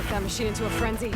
that machine into a frenzy.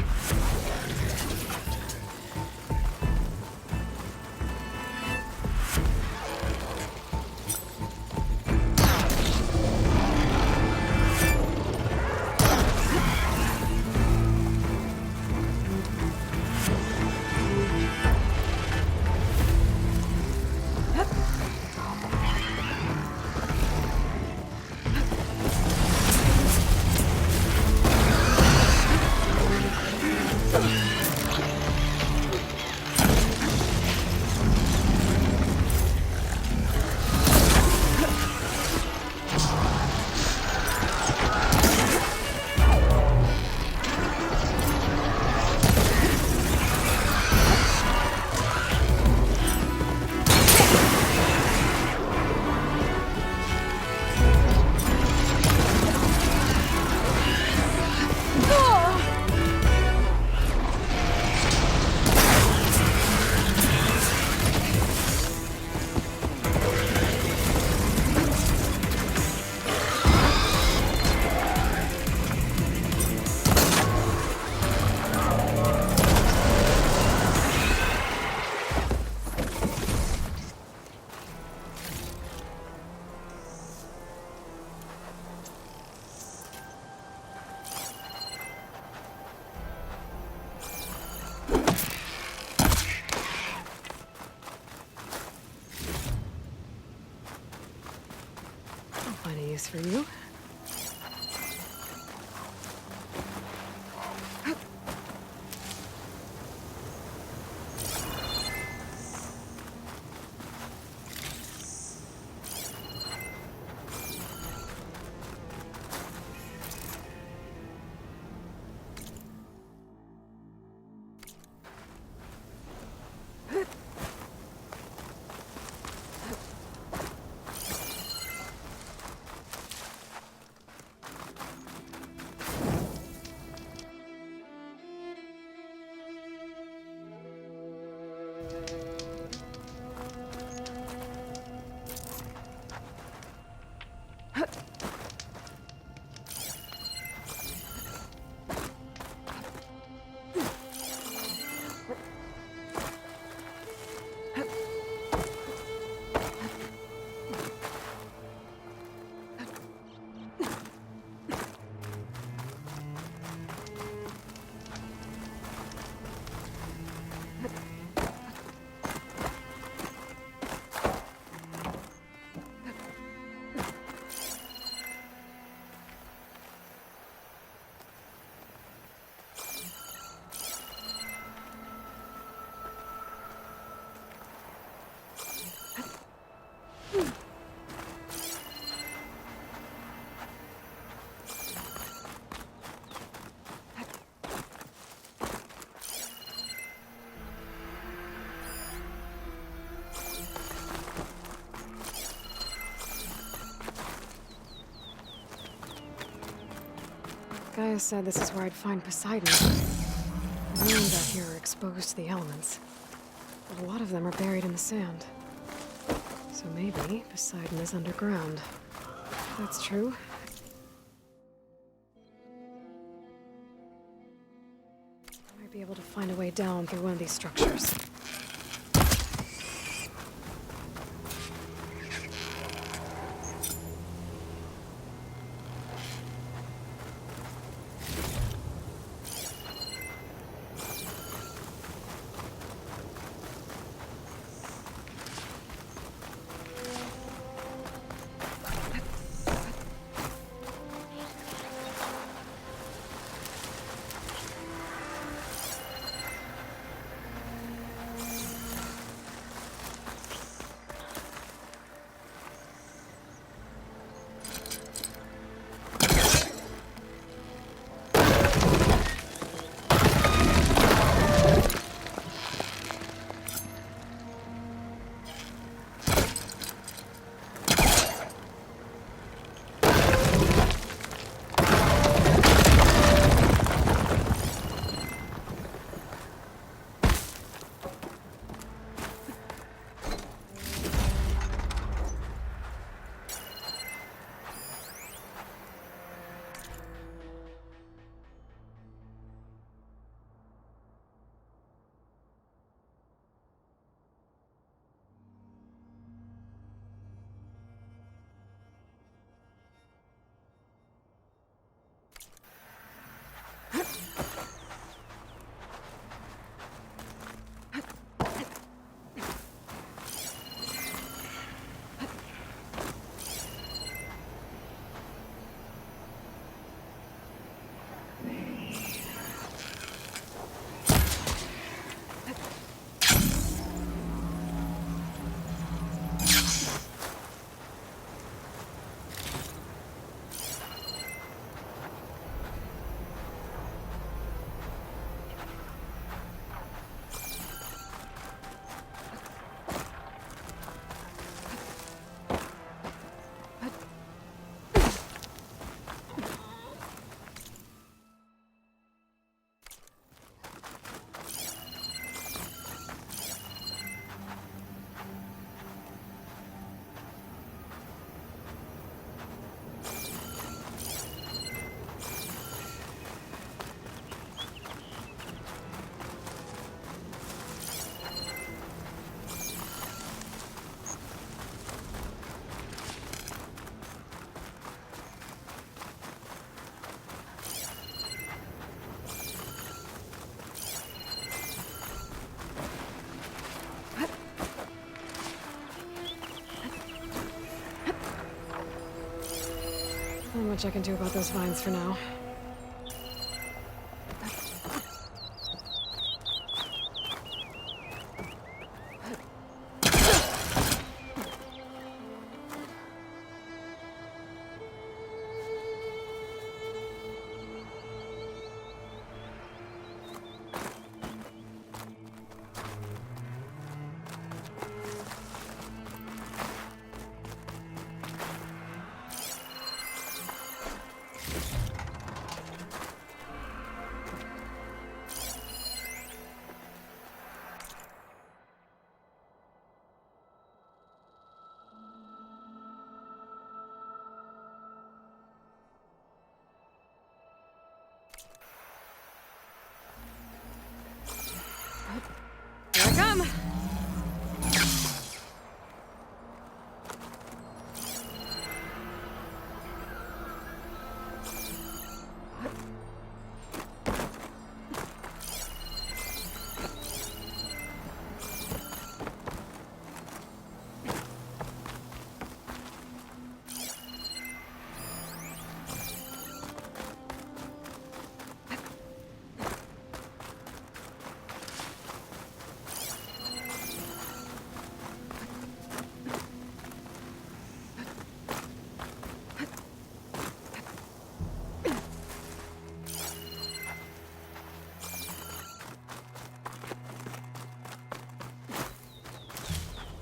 For you. Gaia said this is where I'd find Poseidon. The ruins out here are exposed to the elements, but a lot of them are buried in the sand. So maybe Poseidon is underground. If that's true. I might be able to find a way down through one of these structures. much I can do about those vines for now. Here I come!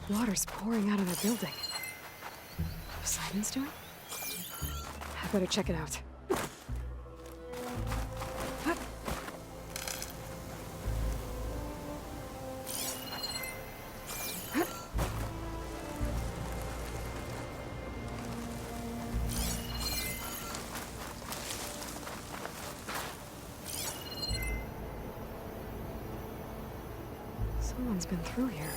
Water's pouring out of that building. Poseidon's doing? I better check it out. Someone's been through here.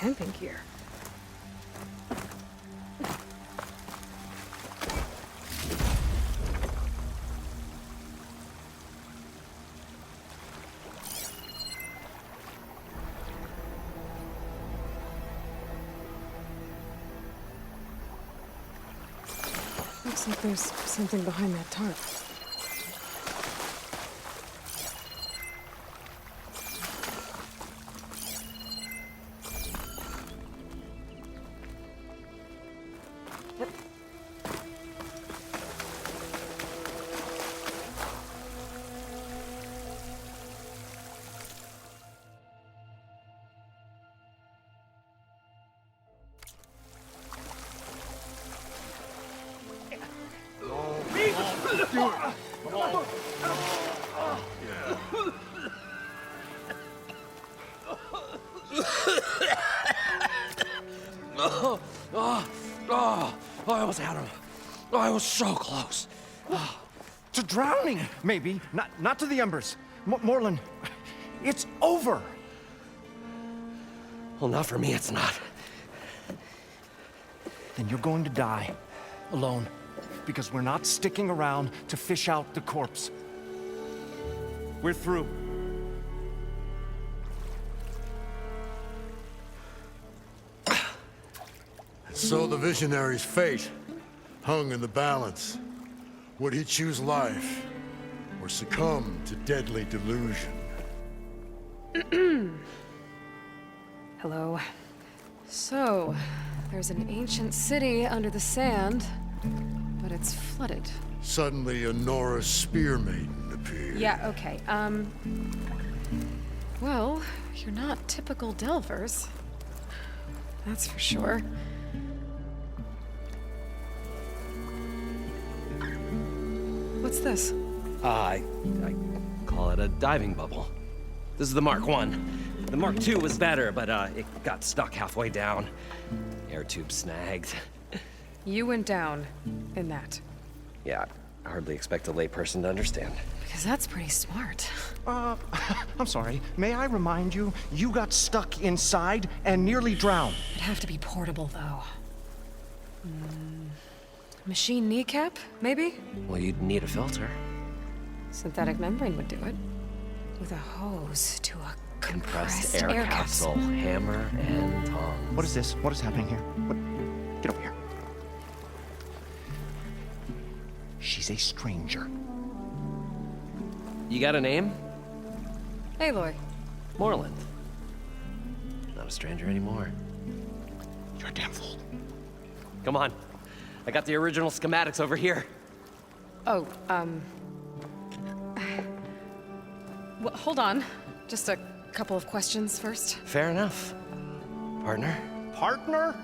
Camping gear. Looks like there's something behind that tarp. I almost had him. I was so close. To drowning, maybe. Not to the embers. Moreland, it's over. Well, not for me, it's not. then you're going to die. Alone. Because we're not sticking around to fish out the corpse. We're through. So the visionary's fate hung in the balance. Would he choose life or succumb to deadly delusion? Hello. So, there's an ancient city under the sand, but it's flooded. Suddenly, a Norse spear maiden appeared. Yeah, okay. Well, you're not typical Delvers. That's for sure. What's this? I call it a diving bubble. This is the Mark I. The Mark II was better, but it got stuck halfway down. Air tube snagged. You went down in that. Yeah, I hardly expect a layperson to understand. Because that's pretty smart. I'm sorry. May I remind you, you got stuck inside and nearly drowned. It'd have to be portable, though. Machine kneecap, maybe? Well, you'd need a filter. Synthetic membrane would do it. With a hose to a compressed air capsule. Hammer and tongs. What is this? What is happening here? What? Get over here. She's a stranger. You got a name? Aloy. Moreland. Not a stranger anymore. You're a damn fool. Come on. I got the original schematics over here. Oh, well, hold on. Just a couple of questions first. Fair enough. Partner? Partner?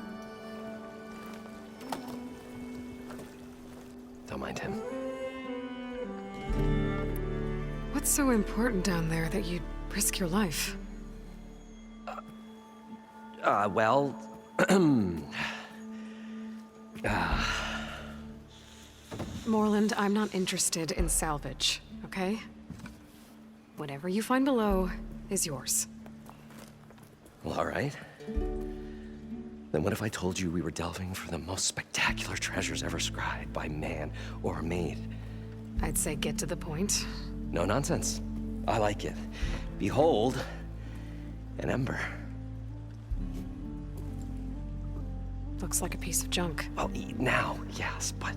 Don't mind him. What's so important down there that you'd risk your life? Well... Moreland, I'm not interested in salvage, okay? Whatever you find below is yours. Well, all right. Then what if I told you we were delving for the most spectacular treasures ever scribed by man or maid? I'd say get to the point. No nonsense. I like it. Behold, an ember. Looks like a piece of junk. Well, now, yes, but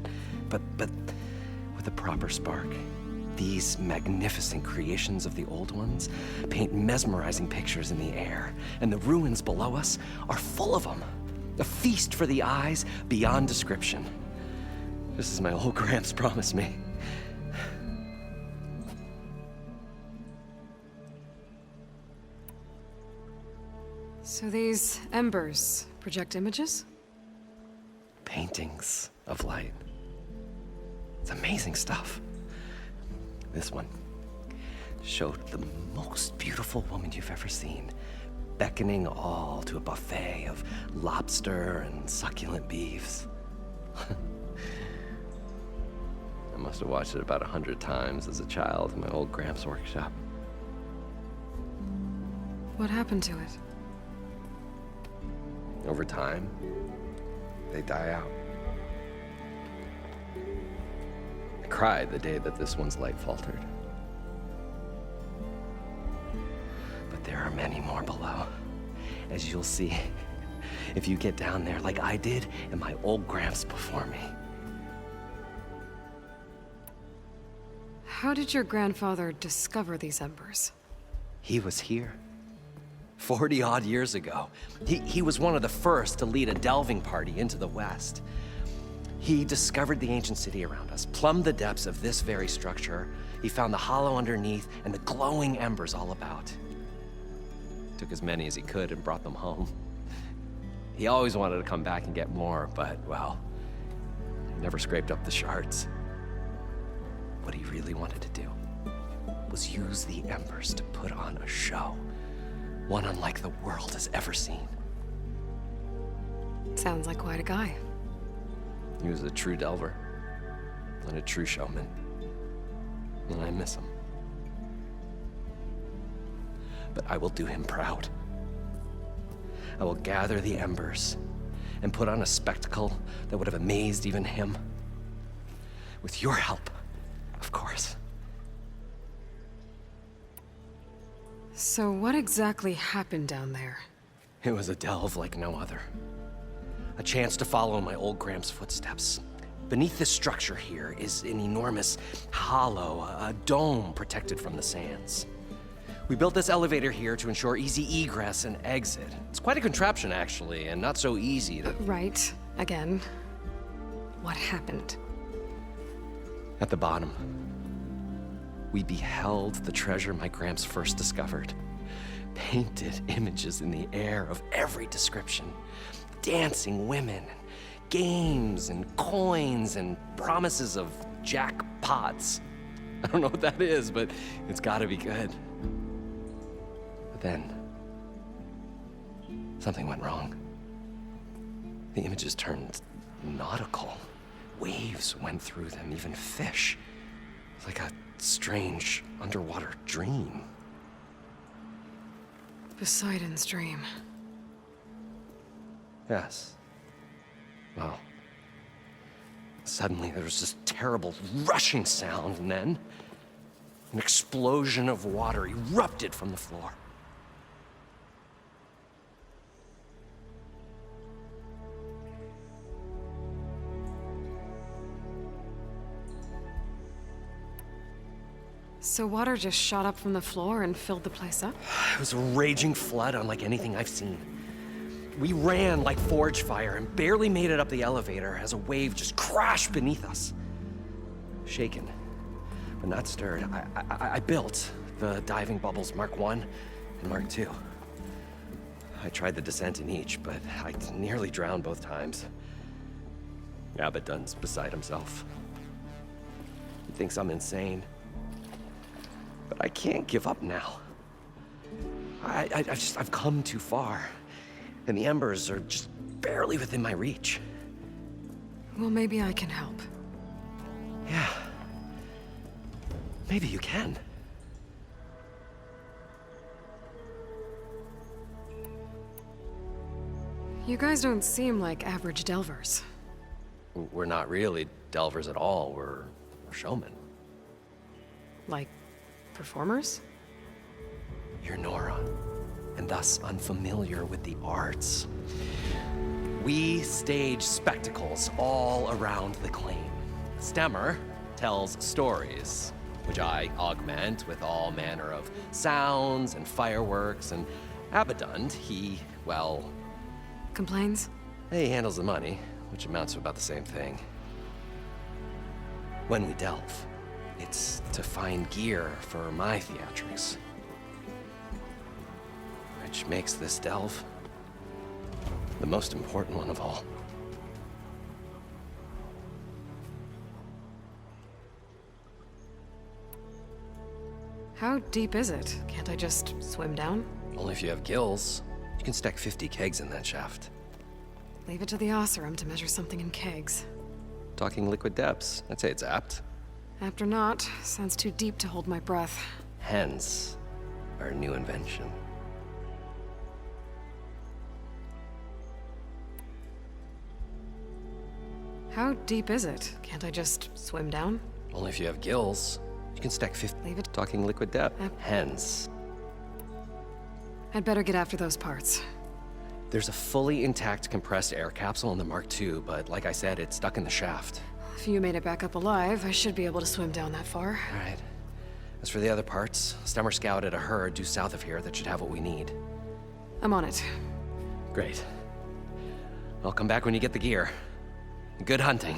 with a proper spark. These magnificent creations of the old ones paint mesmerizing pictures in the air, and the ruins below us are full of them. A feast for the eyes beyond description. Just as my old Gramps promised me. So these embers project images? Paintings of light. It's amazing stuff. This one showed the most beautiful woman you've ever seen, beckoning all to a buffet of lobster and succulent beefs. I must have watched it about 100 times as a child in my old Gramps workshop. What happened to it? Over time, they die out. I cried the day that this one's light faltered. But there are many more below, as you'll see if you get down there like I did and my old Gramps before me. How did your grandfather discover these embers? He was here 40-odd years ago. He was one of the first to lead a delving party into the West. He discovered the ancient city around us, plumbed the depths of this very structure. He found the hollow underneath and the glowing embers all about. Took as many as he could and brought them home. He always wanted to come back and get more, but, well, he never scraped up the shards. What he really wanted to do was use the embers to put on a show. One unlike the world has ever seen. Sounds like quite a guy. He was a true delver and a true showman. And I miss him. But I will do him proud. I will gather the embers and put on a spectacle that would have amazed even him. With your help, of course. So what exactly happened down there? It was a delve like no other. A chance to follow in my old Gram's footsteps. Beneath this structure here is an enormous hollow, a dome protected from the sands. We built this elevator here to ensure easy egress and exit. It's quite a contraption, actually, and not so easy to... Right. Again. What happened? At the bottom, we beheld the treasure my Gramps first discovered. Painted images in the air of every description. Dancing women, games and coins and promises of jackpots. I don't know what that is, but it's gotta be good. But then, something went wrong. The images turned nautical. Waves went through them, even fish. Like a strange underwater dream. Poseidon's dream. Yes. Well, suddenly there was this terrible rushing sound, and then an explosion of water erupted from the floor. So water just shot up from the floor and filled the place up? It was a raging flood unlike anything I've seen. We ran like forge fire and barely made it up the elevator as a wave just crashed beneath us. Shaken, but not stirred, I built the diving bubbles Mark I and Mark II. I tried the descent in each, but I nearly drowned both times. Abaddon's beside himself. He thinks I'm insane. But I can't give up now. I've come too far. And the embers are just barely within my reach. Well, maybe I can help. Yeah. Maybe you can. You guys don't seem like average delvers. We're not really delvers at all. We're showmen. Like, performers? You're Nora, and thus unfamiliar with the arts. We stage spectacles all around the claim. Stemmer tells stories, which I augment with all manner of sounds and fireworks, and Abaddon, he, well... Complains? He handles the money, which amounts to about the same thing. When we delve, it's to find gear for my theatrics. Which makes this delve the most important one of all. How deep is it? Can't I just swim down? Only if you have gills. You can stack 50 kegs in that shaft. Leave it to the Oseram to measure something in kegs. Talking liquid depths, I'd say it's apt. Apt or not, sounds too deep to hold my breath. Hence, our new invention. How deep is it? Can't I just swim down? Only if you have gills. You can stack 50. Leave it. Talking liquid depth. Hence. I'd better get after those parts. There's a fully intact compressed air capsule in the Mark II, but like I said, it's stuck in the shaft. If you made it back up alive, I should be able to swim down that far. All right. As for the other parts, Stemmer scouted a herd due south of here that should have what we need. I'm on it. Great. I'll come back when you get the gear. Good hunting.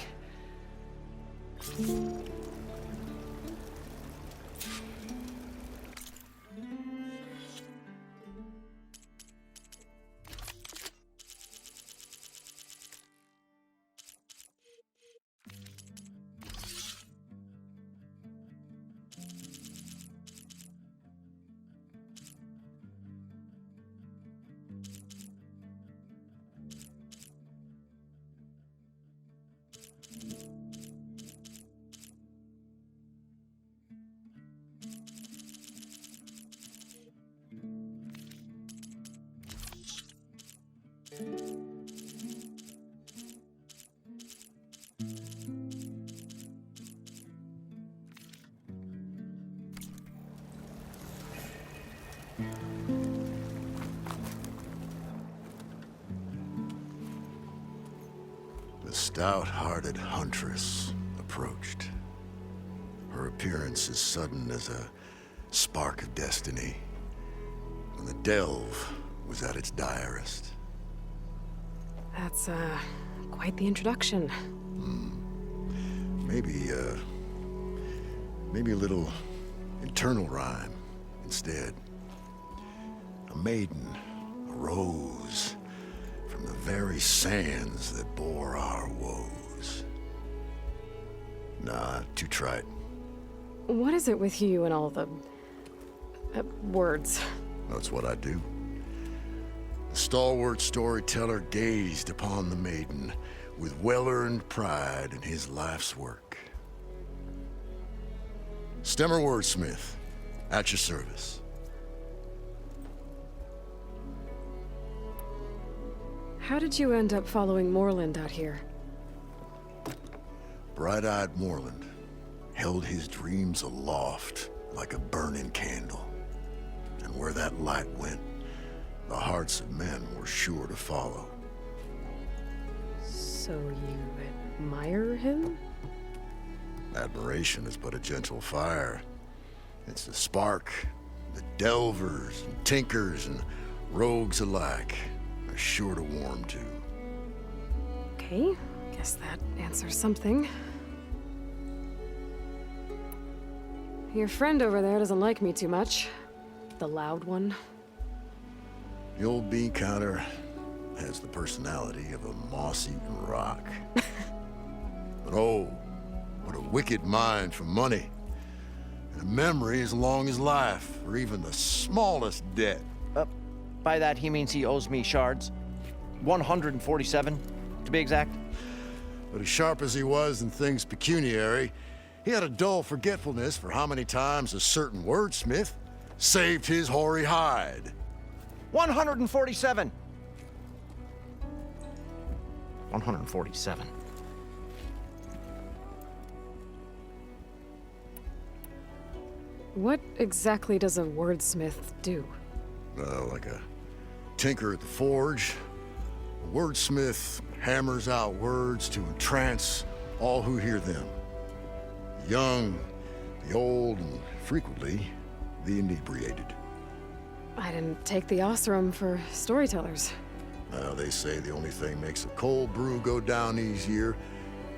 The stout-hearted huntress approached. Her appearance as sudden as a spark of destiny, when the delve was at its direst. That's, quite the introduction. Maybe a little internal rhyme instead. A maiden arose from the very sands that bore our woes. Nah, too trite. What is it with you and all the... words? That's what I do. The stalwart storyteller gazed upon the maiden with well-earned pride in his life's work. Stemmer wordsmith, at your service. How did you end up following Moreland out here? Bright-eyed Moreland held his dreams aloft like a burning candle. And where that light went, the hearts of men were sure to follow. So you admire him? Admiration is but a gentle fire. It's the spark that delvers and tinkers and rogues alike are sure to warm to. Okay, guess that answers something. Your friend over there doesn't like me too much. The loud one. The old bee counter has the personality of a moss-eaten rock. But oh, what a wicked mind for money. And a memory as long as life, or even the smallest debt. By that, he means he owes me shards. 147, to be exact. But as sharp as he was in things pecuniary, he had a dull forgetfulness for how many times a certain wordsmith saved his hoary hide. 147! 147. What exactly does a wordsmith do? Like a tinker at the forge, a wordsmith hammers out words to entrance all who hear them. The young, the old, and frequently, the inebriated. I didn't take the Osram for storytellers. They say the only thing makes a cold brew go down easier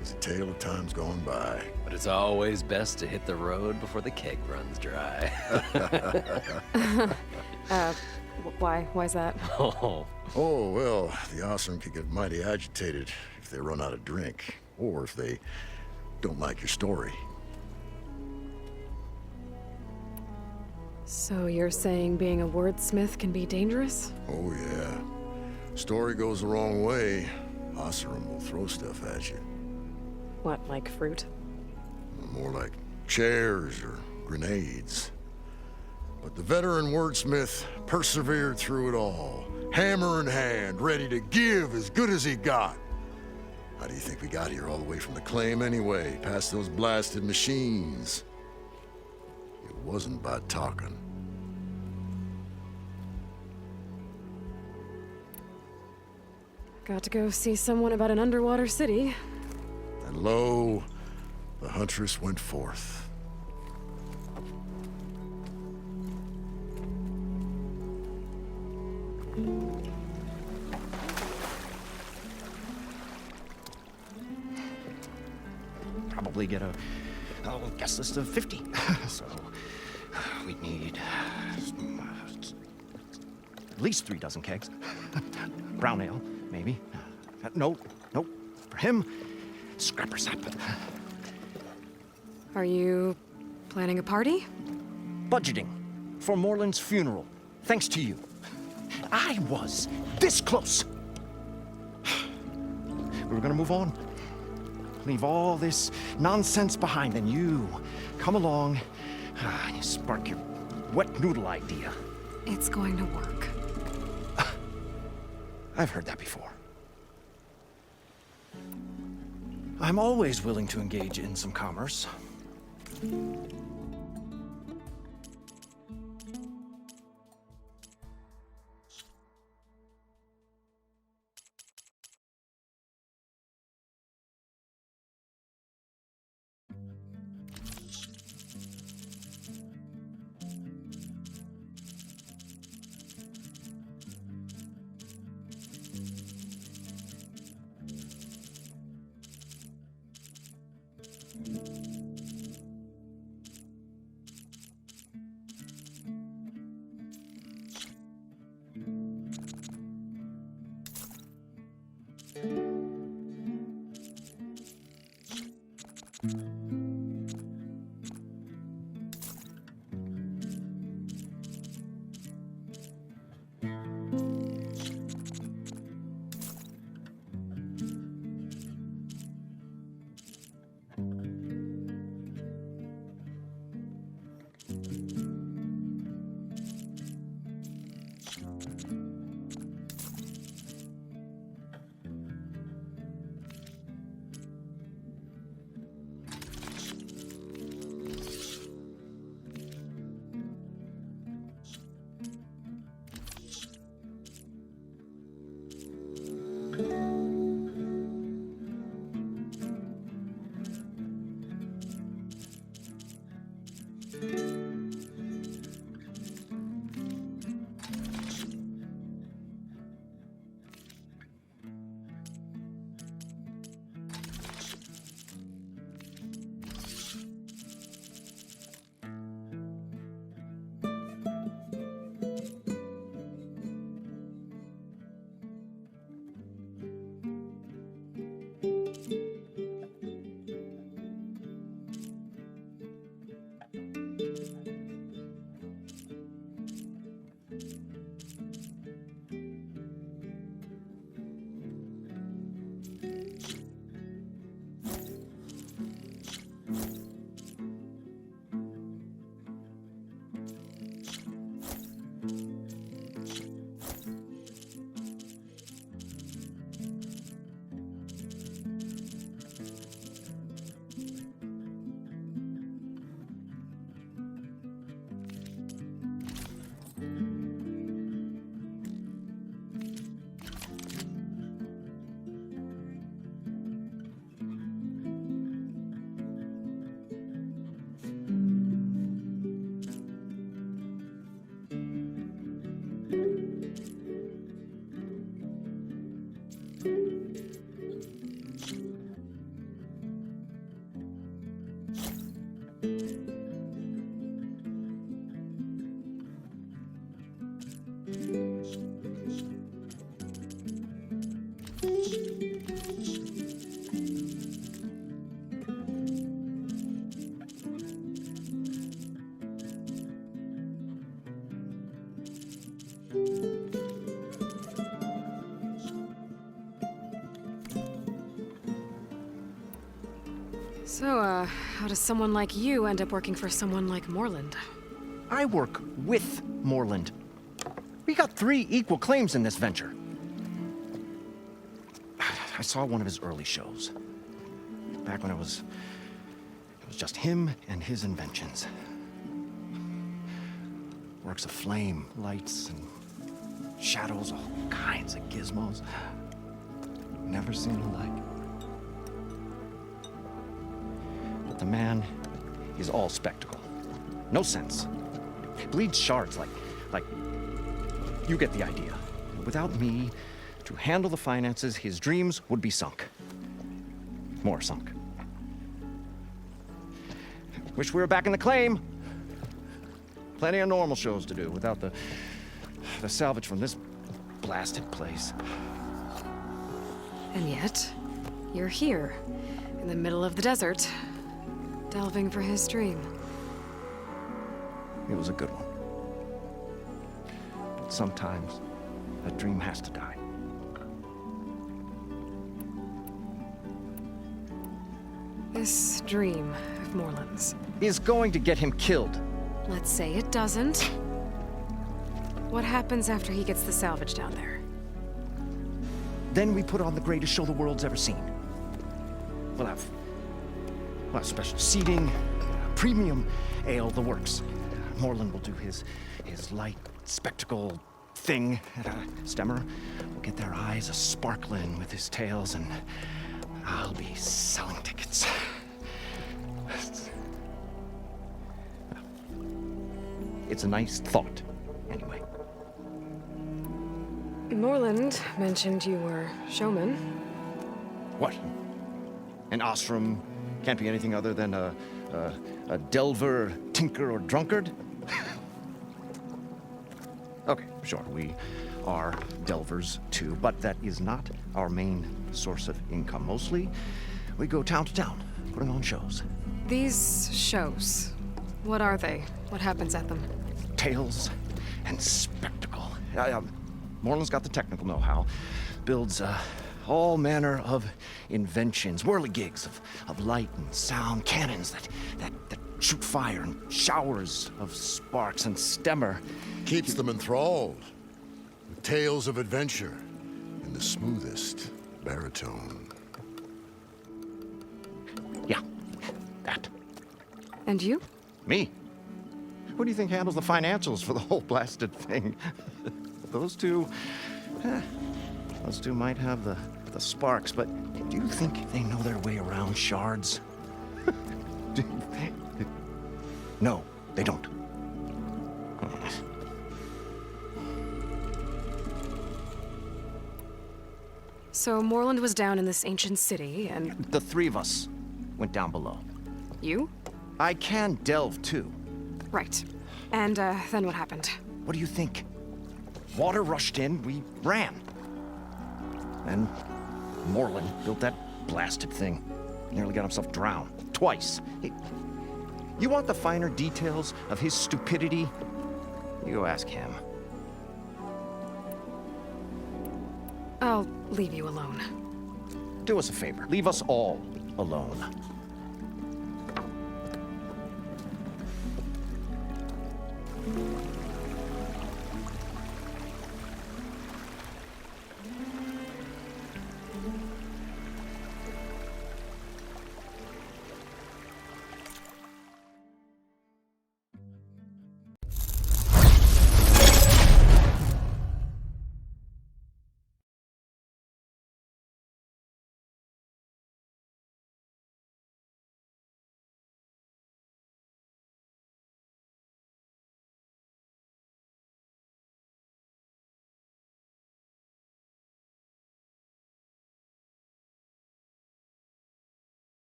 is a tale of times gone by. But it's always best to hit the road before the keg runs dry. Why's that? Oh. Oh, well, the Osram could get mighty agitated if they run out of drink, or if they don't like your story. So you're saying being a wordsmith can be dangerous? Oh, yeah. Story goes the wrong way, Osram will throw stuff at you. What, like fruit? More like chairs or grenades. But the veteran wordsmith persevered through it all, hammer in hand, ready to give as good as he got. How do you think we got here all the way from the claim anyway, past those blasted machines? It wasn't by talking. Got to go see someone about an underwater city. And lo, the huntress went forth. Probably get a guest list of 50. So we'd need at least 3 dozen kegs. Brown ale, maybe. Nope. For him, scrapper sap. Are you planning a party? Budgeting for Moreland's funeral, thanks to you. I was this close. We were gonna move on. Leave all this nonsense behind, and you come along and you spark your wet noodle idea. It's going to work. I've heard that before. I'm always willing to engage in some commerce. So, how does someone like you end up working for someone like Moreland? I work with Moreland. We got 3 equal claims in this venture. I saw one of his early shows. Back when it was just him and his inventions. Works of flame, lights, and shadows, all kinds of gizmos. Never seen the like. But the man is all spectacle. No sense. Bleeds shards like you get the idea. Without me to handle the finances, his dreams would be sunk. More sunk. Wish we were back in the claim. Plenty of normal shows to do without the salvage from this blasted place. And yet, you're here, in the middle of the desert, delving for his dream. It was a good one. But sometimes, a dream has to die. This dream of Moreland's. Is going to get him killed. Let's say it doesn't. What happens after he gets the salvage down there? Then we put on the greatest show the world's ever seen. We'll have special seating, premium ale, the works. Moreland will do his light spectacle thing at a Stemmer. We'll get their eyes a-sparkling with his tales, and I'll be selling tickets. It's a nice thought, anyway. Moreland mentioned you were showman. What? An Ostrom can't be anything other than a delver, tinker, or drunkard? Okay, sure, we are delvers too, but that is not our main source of income. Mostly, we go town to town, putting on shows. These shows, what are they? What happens at them? Tales and spectacle. Moreland's got the technical know-how. Builds all manner of inventions, whirligigs of light and sound, cannons that shoot fire, and showers of sparks, and Stemmer Keeps them enthralled with tales of adventure in the smoothest baritone. Yeah, that. And you? Me? Who do you think handles the financials for the whole blasted thing? Those two might have the sparks, but do you think they know their way around shards? No, they don't. So Moreland was down in this ancient city, and The three of us went down below. you? I can delve too. Right. And then what happened? What do you think? Water rushed in, we ran. And Moreland built that blasted thing. Nearly got himself drowned. Twice. You want the finer details of his stupidity? You go ask him. I'll leave you alone. Do us a favor. Leave us all alone.